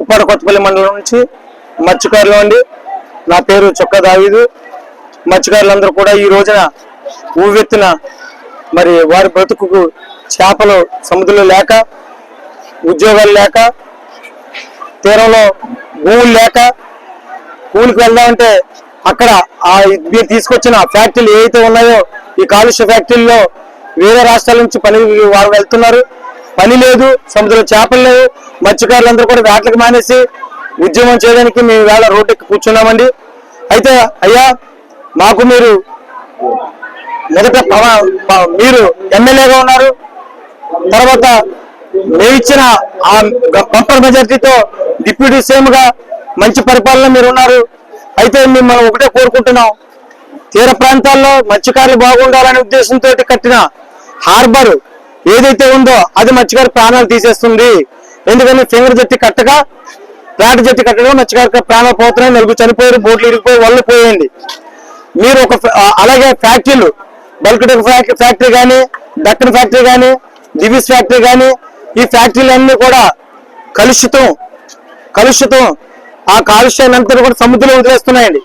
ఉప్పాడ కొత్తపల్లి మండలం నుంచి మత్స్యకారులు అండి. నా పేరు చొక్కా దావీదు. మత్స్యకారులందరూ కూడా ఈ రోజున ఊవెత్తున మరి వారి బ్రతుకు చేపలు సముద్రంలో లేక, ఉద్యోగాలు లేక, తీరంలో భూములు లేక కూలికి వెళ్దామంటే అక్కడ మీరు తీసుకొచ్చిన ఫ్యాక్టరీలు ఏవైతే ఉన్నాయో ఈ కాలుష్య ఫ్యాక్టరీల్లో వేరే రాష్ట్రాల నుంచి వారు వెళ్తున్నారు. పని లేదు, సముద్రంలో చేపలు లేవు. మత్స్యకారులందరూ కూడా వేటలకు మానేసి ఉద్యమం చేయడానికి మేము వేళ రోడ్డుకి కూర్చున్నామండి. అయితే అయ్యా, మాకు మీరు మొదట మీరు ఎమ్మెల్యేగా ఉన్నారు, తర్వాత మేమిచ్చిన ఆ బంపర్ మెజార్టీతో డిప్యూటీ సీఎం గా మంచి పరిపాలన మీరు ఉన్నారు. అయితే మిమ్మల్ని ఒకటే కోరుకుంటున్నాం, తీర ప్రాంతాల్లో మత్స్యకారులు బాగుండాలనే ఉద్దేశంతో కట్టిన హార్బర్ ఏదైతే ఉందో అది మత్స్యకారు ప్రాణాలు తీసేస్తుంది. ఎందుకని ఫింగర్ జట్టి కట్టగా, రాట జట్టి కట్టగా మత్స్యకారు ప్రాణాలు పోతున్నాయి. నలుగురు చనిపోయారు, బోట్లు ఇరిగిపోయి వల్ల పోయండి. మీరు అలాగే ఫ్యాక్టరీలు, బల్క్ ఫ్యాక్టరీ కానీ, దక్కన్ ఫ్యాక్టరీ కానీ, దివిస్ ఫ్యాక్టరీ కానీ, ఈ ఫ్యాక్టరీలన్నీ కూడా కలుషితం ఆ కాలుష్యాన్ని అంతా కూడా సముద్రంలో వదిలేస్తున్నాయండి.